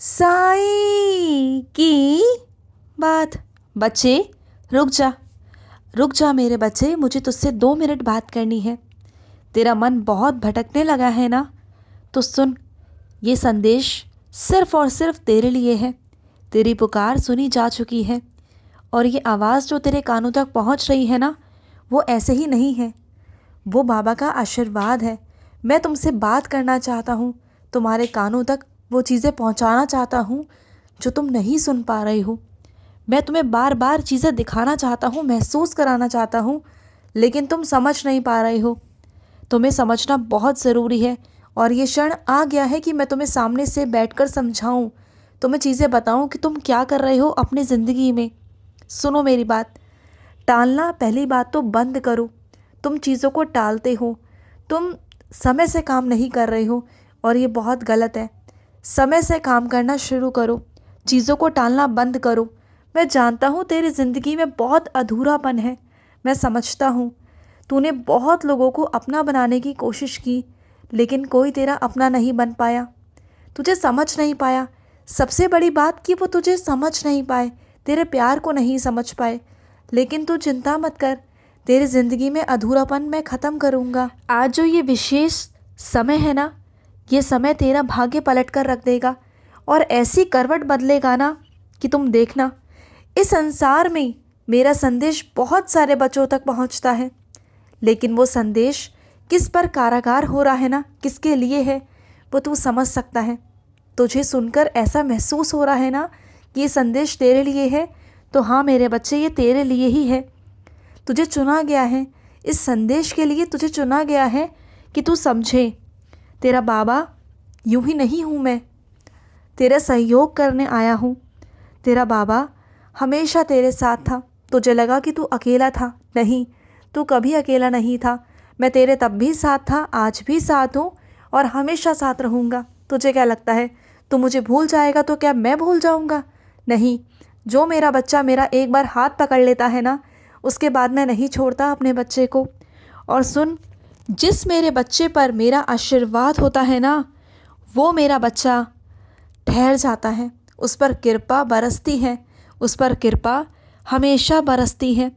साई की बात। बच्चे रुक जा, रुक जा मेरे बच्चे, मुझे तुझसे 2 मिनट बात करनी है। तेरा मन बहुत भटकने लगा है ना? तो सुन, ये संदेश सिर्फ और सिर्फ तेरे लिए है। तेरी पुकार सुनी जा चुकी है और ये आवाज़ जो तेरे कानों तक पहुंच रही है ना, वो ऐसे ही नहीं है, वो बाबा का आशीर्वाद है। मैं तुमसे बात करना चाहता हूँ, तुम्हारे कानों तक वो चीज़ें पहुँचाना चाहता हूँ जो तुम नहीं सुन पा रही हो। मैं तुम्हें बार बार चीज़ें दिखाना चाहता हूँ, महसूस कराना चाहता हूँ, लेकिन तुम समझ नहीं पा रही हो। तुम्हें समझना बहुत ज़रूरी है और ये क्षण आ गया है कि मैं तुम्हें सामने से बैठकर समझाऊँ, तुम्हें चीज़ें बताऊँ कि तुम क्या कर रहे हो अपनी ज़िंदगी में। सुनो मेरी बात, टालना पहली बात तो बंद करो। तुम चीज़ों को टालते हो, तुम समय से काम नहीं कर रहे हो और ये बहुत गलत है। समय से काम करना शुरू करो, चीज़ों को टालना बंद करो। मैं जानता हूँ तेरी ज़िंदगी में बहुत अधूरापन है, मैं समझता हूँ। तूने बहुत लोगों को अपना बनाने की कोशिश की, लेकिन कोई तेरा अपना नहीं बन पाया, तुझे समझ नहीं पाया। सबसे बड़ी बात कि वो तुझे समझ नहीं पाए, तेरे प्यार को नहीं समझ पाए। लेकिन तू चिंता मत कर, तेरी ज़िंदगी में अधूरापन मैं ख़त्म करूँगा। आज जो ये विशेष समय है ना, ये समय तेरा भाग्य पलट कर रख देगा और ऐसी करवट बदलेगा ना कि तुम देखना। इस संसार में मेरा संदेश बहुत सारे बच्चों तक पहुँचता है, लेकिन वो संदेश किस पर कारागार हो रहा है ना, किसके लिए है, वो तू समझ सकता है। तुझे सुनकर ऐसा महसूस हो रहा है ना कि ये संदेश तेरे लिए है, तो हाँ मेरे बच्चे, ये तेरे लिए ही है। तुझे चुना गया है, इस संदेश के लिए तुझे चुना गया है कि तू समझे। तेरा बाबा यूं ही नहीं हूँ मैं, तेरा सहयोग करने आया हूँ। तेरा बाबा हमेशा तेरे साथ था। तुझे लगा कि तू अकेला था, नहीं, तू कभी अकेला नहीं था। मैं तेरे तब भी साथ था, आज भी साथ हूँ और हमेशा साथ रहूँगा। तुझे क्या लगता है तू मुझे भूल जाएगा तो क्या मैं भूल जाऊँगा? नहीं, जो मेरा बच्चा मेरा एक बार हाथ पकड़ लेता है ना, उसके बाद मैं नहीं छोड़ता अपने बच्चे को। और सुन, जिस मेरे बच्चे पर मेरा आशीर्वाद होता है ना, वो मेरा बच्चा ठहर जाता है, उस पर कृपा बरसती है, उस पर कृपा हमेशा बरसती है।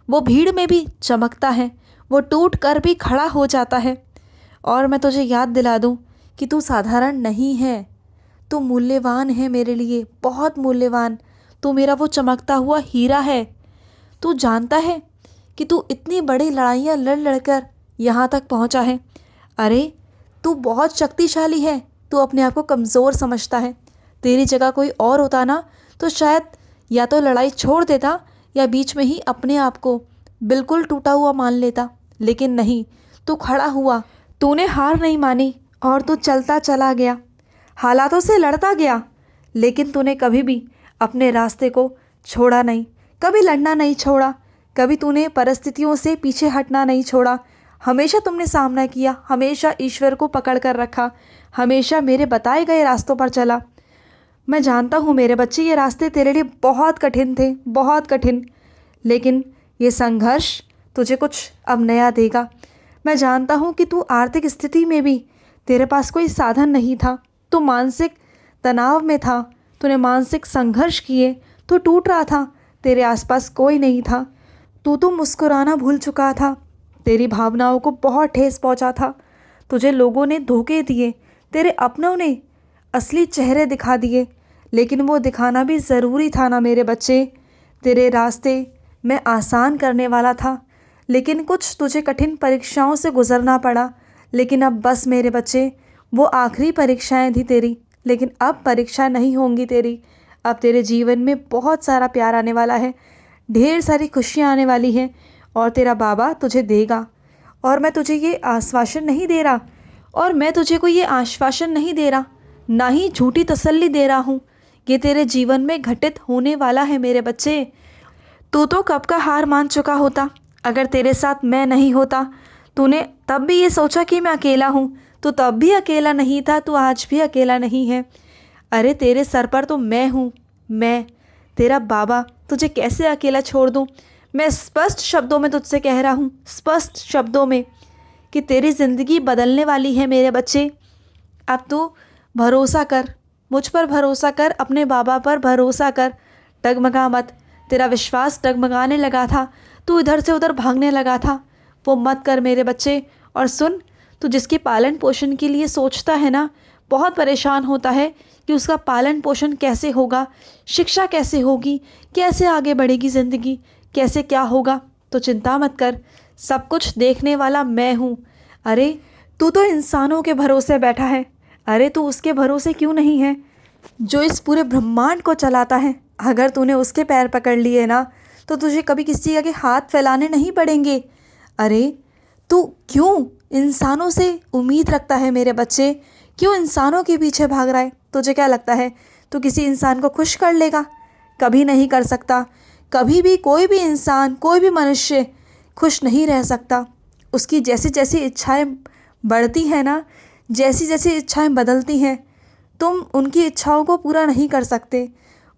वो भीड़ में भी चमकता है, वो टूट कर भी खड़ा हो जाता है। और मैं तुझे याद दिला दूं कि तू साधारण नहीं है, तू मूल्यवान है मेरे लिए, बहुत मूल्यवान। तू मेरा वो चमकता हुआ हीरा है। तू जानता है कि तू इतनी बड़ी लड़ाइयाँ लड़ लड़कर यहाँ तक पहुँचा है। अरे, तू बहुत शक्तिशाली है, तू अपने आप को कमज़ोर समझता है। तेरी जगह कोई और होता ना, तो शायद या तो लड़ाई छोड़ देता या बीच में ही अपने आप को बिल्कुल टूटा हुआ मान लेता। लेकिन नहीं, तू खड़ा हुआ, तूने हार नहीं मानी और तू चलता चला गया, हालातों से लड़ता गया। लेकिन तूने कभी भी अपने रास्ते को छोड़ा नहीं, कभी लड़ना नहीं छोड़ा, कभी तूने परिस्थितियों से पीछे हटना नहीं छोड़ा। हमेशा तुमने सामना किया, हमेशा ईश्वर को पकड़ कर रखा, हमेशा मेरे बताए गए रास्तों पर चला। मैं जानता हूँ मेरे बच्चे, ये रास्ते तेरे लिए बहुत कठिन थे, बहुत कठिन, लेकिन ये संघर्ष तुझे कुछ अब नया देगा। मैं जानता हूँ कि तू आर्थिक स्थिति में भी तेरे पास कोई साधन नहीं था, तू मानसिक तनाव में था, तूने मानसिक संघर्ष किए, तू टूट रहा था, तेरे आसपास कोई नहीं था, तू तो मुस्कुराना भूल चुका था, तेरी भावनाओं को बहुत ठेस पहुँचा था। तुझे लोगों ने धोखे दिए, तेरे अपनों ने असली चेहरे दिखा दिए, लेकिन वो दिखाना भी ज़रूरी था ना मेरे बच्चे। तेरे रास्ते मैं आसान करने वाला था, लेकिन कुछ तुझे कठिन परीक्षाओं से गुजरना पड़ा। लेकिन अब बस मेरे बच्चे, वो आखिरी परीक्षाएं थी तेरी, लेकिन अब परीक्षा नहीं होंगी तेरी। अब तेरे जीवन में बहुत सारा प्यार आने वाला है, ढेर सारी खुशियाँ आने वाली हैं और तेरा बाबा तुझे देगा। और मैं तुझे ये आश्वासन नहीं दे रहा, और मैं तुझे कोई ये आश्वासन नहीं दे रहा, ना ही झूठी तसल्ली दे रहा हूँ। ये तेरे जीवन में घटित होने वाला है मेरे बच्चे। तू तो कब का हार मान चुका होता अगर तेरे साथ मैं नहीं होता। तूने तब भी ये सोचा कि मैं अकेला हूँ, तू तब भी अकेला नहीं था, तू आज भी अकेला नहीं है। अरे, तेरे सर पर तो मैं हूँ, मैं तेरा बाबा, तुझे कैसे अकेला छोड़ दूँ। मैं स्पष्ट शब्दों में तुझसे कह रहा हूँ, स्पष्ट शब्दों में, कि तेरी ज़िंदगी बदलने वाली है मेरे बच्चे। अब तू भरोसा कर, मुझ पर भरोसा कर, अपने बाबा पर भरोसा कर, डगमगा मत। तेरा विश्वास डगमगाने लगा था, तू इधर से उधर भागने लगा था, वो मत कर मेरे बच्चे। और सुन, तू जिसके पालन पोषण के लिए सोचता है ना, बहुत परेशान होता है कि उसका पालन पोषण कैसे होगा, शिक्षा कैसे होगी, कैसे आगे बढ़ेगी ज़िंदगी, कैसे क्या होगा, तो चिंता मत कर, सब कुछ देखने वाला मैं हूँ। अरे तू तो इंसानों के भरोसे बैठा है, अरे तू उसके भरोसे क्यों नहीं है जो इस पूरे ब्रह्मांड को चलाता है। अगर तूने उसके पैर पकड़ लिए ना, तो तुझे कभी किसी आगे हाथ फैलाने नहीं पड़ेंगे। अरे तू क्यों इंसानों से उम्मीद रखता है मेरे बच्चे, क्यों इंसानों के पीछे भाग रहा है? तुझे क्या लगता है तू किसी इंसान को खुश कर लेगा? कभी नहीं कर सकता। कभी भी कोई भी इंसान, कोई भी मनुष्य खुश नहीं रह सकता। उसकी जैसी जैसी इच्छाएं बढ़ती हैं ना, जैसी जैसी इच्छाएं बदलती हैं, तुम उनकी इच्छाओं को पूरा नहीं कर सकते।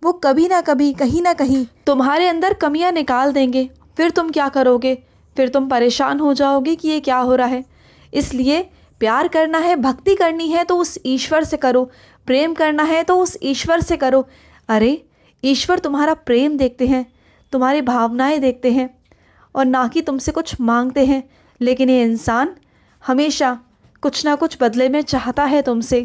वो कभी ना कभी, कहीं ना कहीं तुम्हारे अंदर कमियां निकाल देंगे। फिर तुम क्या करोगे? फिर तुम परेशान हो जाओगे कि ये क्या हो रहा है। इसलिए प्यार करना है, भक्ति करनी है तो उस ईश्वर से करो, प्रेम करना है तो उस ईश्वर से करो। अरे ईश्वर तुम्हारा प्रेम देखते हैं, तुम्हारी भावनाएं देखते हैं, और ना कि तुमसे कुछ मांगते हैं। लेकिन ये इंसान हमेशा कुछ ना कुछ बदले में चाहता है तुमसे।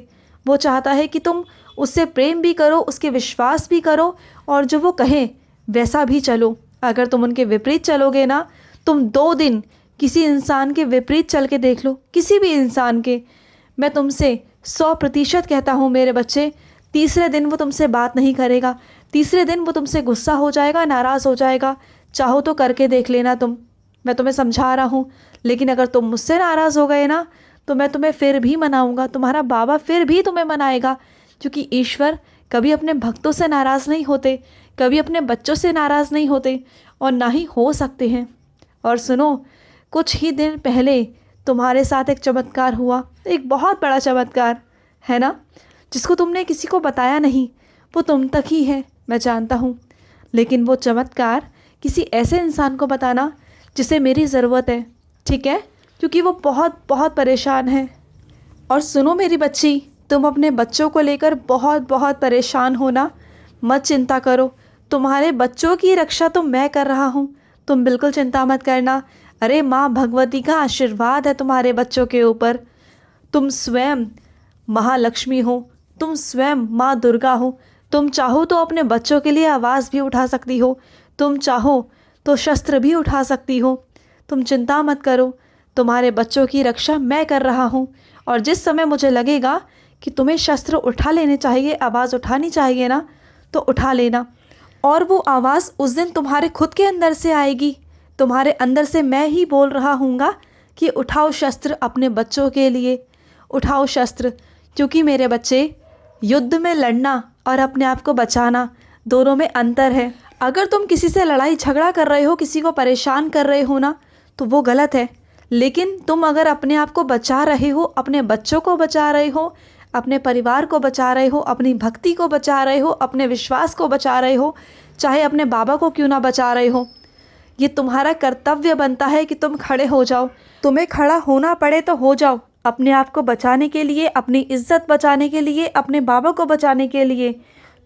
वो चाहता है कि तुम उससे प्रेम भी करो, उसके विश्वास भी करो, और जो वो कहें वैसा भी चलो। अगर तुम उनके विपरीत चलोगे ना, तुम 2 दिन किसी इंसान के विपरीत चल के देख लो, किसी भी इंसान के, मैं तुमसे 100% कहता हूँ मेरे बच्चे, तीसरे दिन वो तुमसे बात नहीं करेगा, तीसरे दिन वो तुमसे गुस्सा हो जाएगा, नाराज़ हो जाएगा। चाहो तो करके देख लेना तुम, मैं तुम्हें समझा रहा हूँ। लेकिन अगर तुम मुझसे नाराज़ हो गए ना, तो मैं तुम्हें फिर भी मनाऊँगा, तुम्हारा बाबा फिर भी तुम्हें मनाएगा। क्योंकि ईश्वर कभी अपने भक्तों से नाराज़ नहीं होते, कभी अपने बच्चों से नाराज़ नहीं होते, और ना ही हो सकते हैं। और सुनो, कुछ ही दिन पहले तुम्हारे साथ एक चमत्कार हुआ, एक बहुत बड़ा चमत्कार है ना, जिसको तुमने किसी को बताया नहीं। वो तुम तक ही है, मैं जानता हूँ। लेकिन वो चमत्कार किसी ऐसे इंसान को बताना जिसे मेरी ज़रूरत है, ठीक है? क्योंकि वो बहुत बहुत परेशान है। और सुनो मेरी बच्ची, तुम अपने बच्चों को लेकर बहुत बहुत परेशान हो ना, मत चिंता करो। तुम्हारे बच्चों की रक्षा तो मैं कर रहा हूँ, तुम बिल्कुल चिंता मत करना। अरे माँ भगवती का आशीर्वाद है तुम्हारे बच्चों के ऊपर। तुम स्वयं महालक्ष्मी हो, तुम स्वयं माँ दुर्गा हो। तुम चाहो तो अपने बच्चों के लिए आवाज़ भी उठा सकती हो, तुम चाहो तो शस्त्र भी उठा सकती हो। तुम चिंता मत करो, तुम्हारे बच्चों की रक्षा मैं कर रहा हूँ। और जिस समय मुझे लगेगा कि तुम्हें शस्त्र उठा लेने चाहिए, आवाज़ उठानी चाहिए ना, तो उठा लेना। और वो आवाज़ उस दिन तुम्हारे खुद के अंदर से आएगी, तुम्हारे अंदर से मैं ही बोल रहा हूँगा कि उठाओ शस्त्र अपने बच्चों के लिए, उठाओ शस्त्र। क्योंकि मेरे बच्चे, युद्ध में लड़ना और अपने आप को बचाना, दोनों में अंतर है। अगर तुम किसी से लड़ाई झगड़ा कर रहे हो, किसी को परेशान कर रहे हो ना, तो वो गलत है। लेकिन तुम अगर अपने आप को बचा रहे हो, अपने बच्चों को बचा रहे हो, अपने परिवार को बचा रहे हो, अपनी भक्ति को बचा रहे हो, अपने विश्वास को बचा रहे हो, चाहे अपने बाबा को क्यों ना बचा रहे हो, ये तुम्हारा कर्तव्य बनता है कि तुम खड़े हो जाओ। तुम्हें खड़ा होना पड़े तो हो जाओ, अपने आप को बचाने के लिए, अपनी इज्जत बचाने के लिए, अपने बाबा को बचाने के लिए।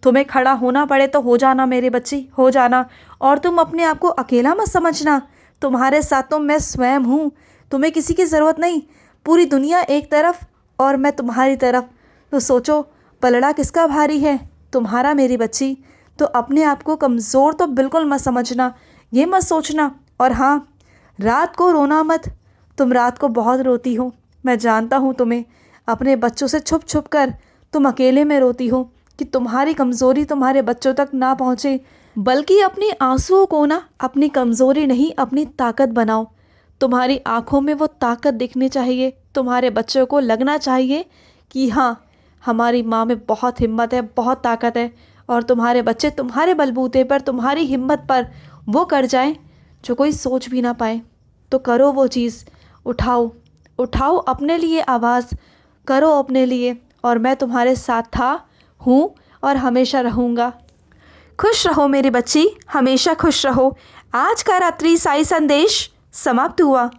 तुम्हें खड़ा होना पड़े तो हो जाना मेरी बच्ची, हो जाना। और तुम अपने आप को अकेला मत समझना, तुम्हारे साथ तो मैं स्वयं हूँ। तुम्हें किसी की ज़रूरत नहीं, पूरी दुनिया एक तरफ और मैं तुम्हारी तरफ। तो सोचो पलड़ा किसका भारी है, तुम्हारा मेरी बच्ची। तो अपने आप को कमज़ोर तो बिल्कुल मत समझना, ये मत सोचना। और हाँ, रात को रोना मत, तुम रात को बहुत रोती हो, मैं जानता हूँ तुम्हें। अपने बच्चों से छुप छुप कर तुम अकेले में रोती हो कि तुम्हारी कमज़ोरी तुम्हारे बच्चों तक ना पहुँचे। बल्कि अपनी आंसुओं को ना अपनी कमज़ोरी नहीं, अपनी ताकत बनाओ। तुम्हारी आँखों में वो ताकत दिखनी चाहिए, तुम्हारे बच्चों को लगना चाहिए कि हाँ, हमारी माँ में बहुत हिम्मत है, बहुत ताकत है। और तुम्हारे बच्चे तुम्हारे बलबूते पर, तुम्हारी हिम्मत पर वो कर जाएं जो कोई सोच भी ना पाए। तो करो वो चीज़, उठाओ उठाओ अपने लिए आवाज़, करो अपने लिए। और मैं तुम्हारे साथ था, हूँ और हमेशा रहूँगा। खुश रहो मेरी बच्ची, हमेशा खुश रहो। आज का रात्रि साई संदेश समाप्त हुआ।